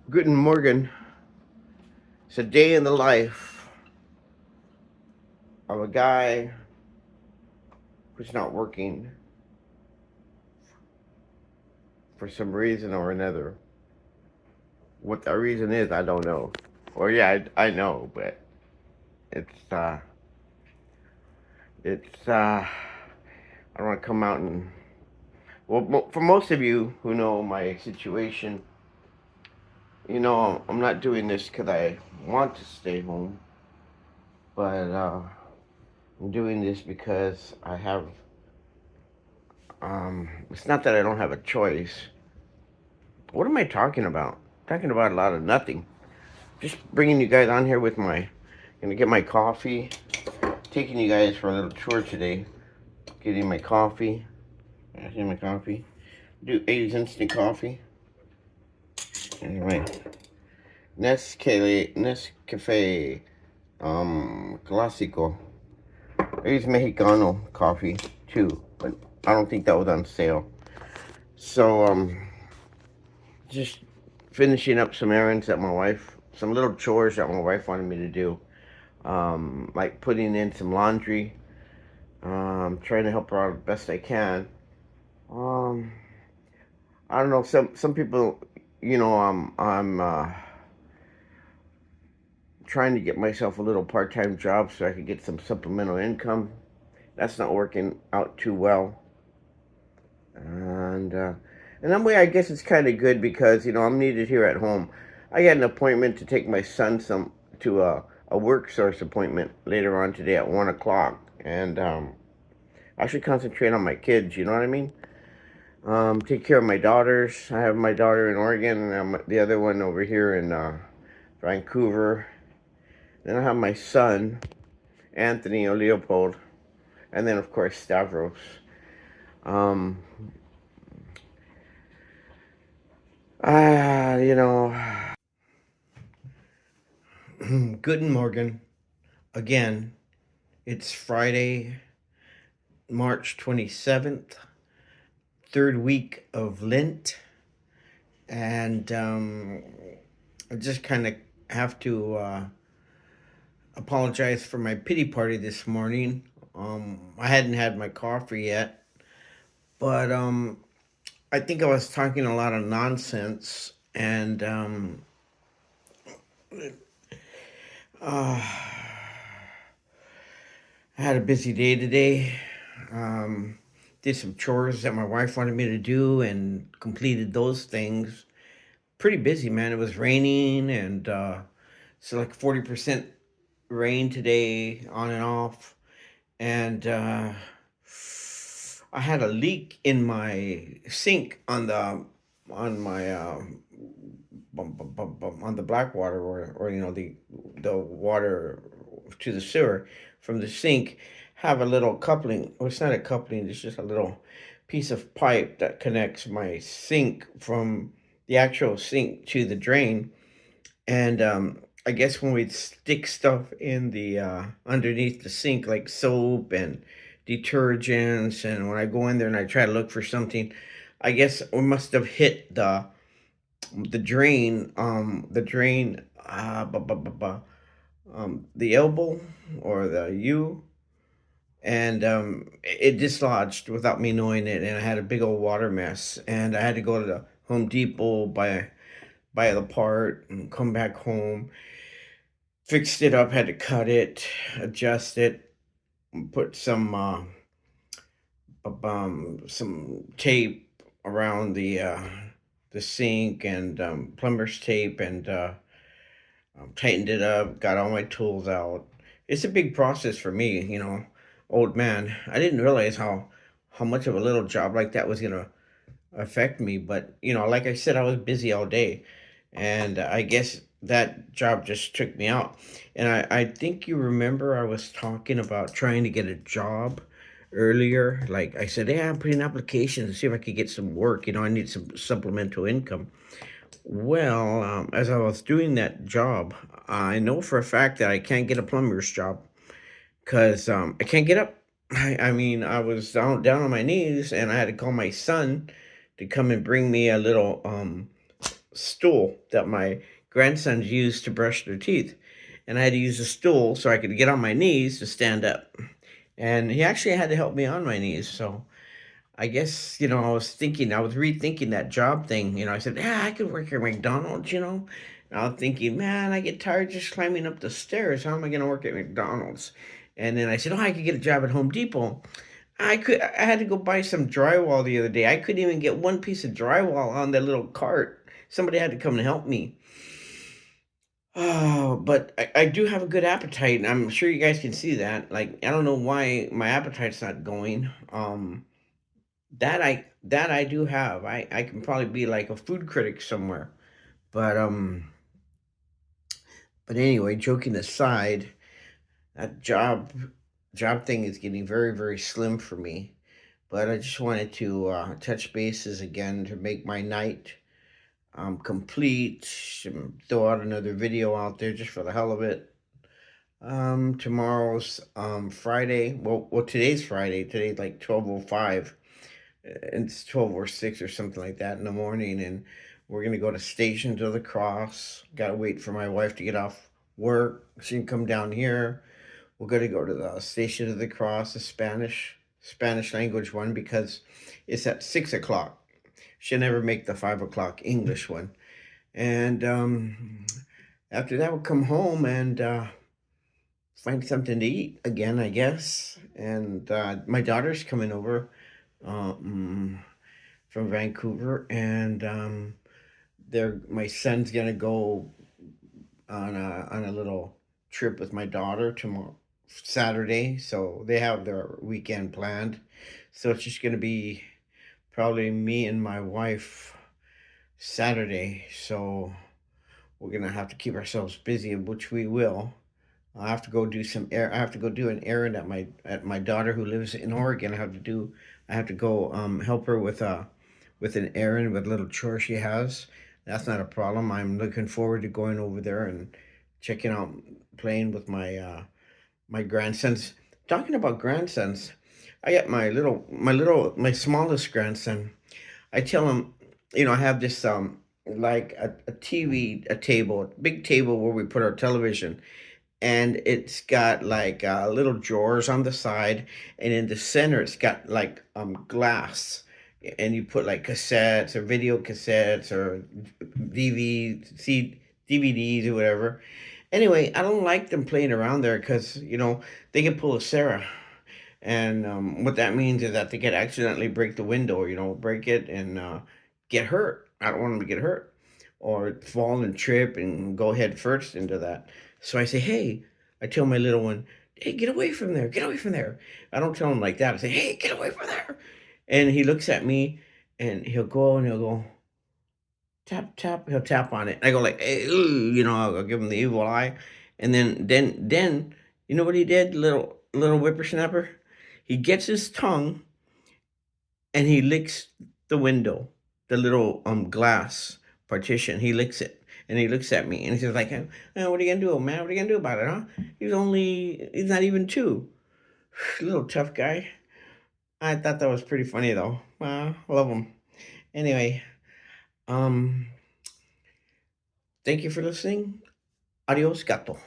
Guten Morgen. It's a day in the life of a guy who's not working for some reason or another. What the reason is, I don't know. Or yeah, I know, but it's I don't want to come out and for most of you who know my situation, I'm not doing this because I want to stay home, but I'm doing this because I have. It's not that I don't have a choice. What am I talking about? Talking about a lot of nothing. Just bringing you guys on here with my, gonna get my coffee. Taking you guys for a little tour today. Getting my coffee. Getting my coffee. Do 80s instant coffee. Anyway, Nescafe, Clásico. I use Mexicano coffee too, but I don't think that was on sale. So just finishing up some errands that my wife, some little chores that my wife wanted me to do. Like putting in some laundry, trying to help her out the best I can. Um, I don't know. Some people, I'm trying to get myself a little part-time job so I could get some supplemental income. That's not working out too well, and that way I guess it's kind of good because I'm needed here at home. I got an appointment to take my son to a work source appointment later on today at 1 o'clock, and I should concentrate on my kids. You know what I mean? Take care of my daughters. I have my daughter in Oregon, and the other one over here in Vancouver. Then I have my son, Anthony or Leopold, and then of course Stavros. Um, ah, you know, Guten Morgen again. It's Friday, March 27th, third week of Lent, and I just kind of have to apologize for my pity party this morning. I hadn't had my coffee yet, but I think I was talking a lot of nonsense, and uh, I had a busy day today. Um, did some chores that my wife wanted me to do, and completed those things. Pretty busy, man. It was raining, and so like 40% rain today, on and off, and I had a leak in my sink on my on the black water, or the water to the sewer from the sink. Have a little coupling. Well, it's not a coupling. It's just a little piece of pipe that connects my sink from the actual sink to the drain. And I guess when we stick stuff in the underneath the sink, like soap and detergents, and when I go in there and I try to look for something, I guess we must have hit the drain, the elbow or the U, and it dislodged without me knowing it, and I had a big old water mess, and I had to go to the Home Depot, buy the part, and come back home. Fixed it up, had to cut it, adjust it, put some tape around the sink, and plumber's tape, and tightened it up, got all my tools out. It's a big process for me, old man. I didn't realize how much of a little job like that was gonna affect me, but like I said, I was busy all day, and I guess that job just took me out. And I think you remember I was talking about trying to get a job earlier. Like I said, yeah, I'm putting applications to see if I could get some work. I need some supplemental income. Well, as I was doing that job, I know for a fact that I can't get a plumber's job because I can't get up. I mean, I was down on my knees, and I had to call my son to come and bring me a little stool that my grandsons use to brush their teeth, and I had to use a stool so I could get on my knees to stand up. And he actually had to help me on my knees. So I guess, I was rethinking that job thing. I said, yeah, I could work at McDonald's. And I was thinking, man, I get tired just climbing up the stairs. How am I going to work at McDonald's? And then I said, oh, I could get a job at Home Depot. I had to go buy some drywall the other day. I couldn't even get one piece of drywall on that little cart. Somebody had to come and help me. Oh, but I do have a good appetite, and I'm sure you guys can see that. Like, I don't know why my appetite's not going. That I do have. I can probably be like a food critic somewhere. But but anyway, joking aside, that job thing is getting very, very slim for me. But I just wanted to touch bases again to make my night complete. Throw out another video out there just for the hell of it. Tomorrow's Friday. Well, today's Friday. Today's like 12:05. It's 12 or 6 or something like that in the morning, and we're gonna go to Stations of the Cross. Gotta wait for my wife to get off work. She can come down here. We're gonna go to the Station of the Cross, the Spanish language one, because it's at 6 o'clock. She'll never make the 5 o'clock English one. And after that, we'll come home and find something to eat again, I guess. And my daughter's coming over um, from Vancouver, and my son's gonna go on a little trip with my daughter tomorrow, Saturday. So they have their weekend planned. So it's just gonna be probably me and my wife Saturday. So we're gonna have to keep ourselves busy, which we will. I have to go do an errand at my daughter who lives in Oregon. I have to go help her with an errand with a little chore she has. That's not a problem. I'm looking forward to going over there and checking out playing with my grandsons. Talking about grandsons, I got my smallest grandson. I tell him, I have this like a TV, a table, a big table where we put our television, and it's got like little drawers on the side, and in the center it's got like glass, and you put like cassettes or video cassettes or DVDs or whatever. Anyway, I don't like them playing around there because they can pull a Sarah, and what that means is that they could accidentally break the window, break it and get hurt. I don't want them to get hurt or fall and trip and go head first into that. So I say, hey, I tell my little one, hey, get away from there, get away from there. I don't tell him like that. I say, hey, get away from there. And he looks at me, and he'll go, tap, tap, he'll tap on it. I go like, hey, ooh, I'll give him the evil eye. And then, you know what he did, little whippersnapper? He gets his tongue and he licks the window, the little glass partition. He licks it, and he looks at me and he's like, what are you gonna do, man? What are you gonna do about it, huh? He's not even two. Little tough guy. I thought that was pretty funny though. Love him. Anyway, um, thank you for listening. Adios, gato.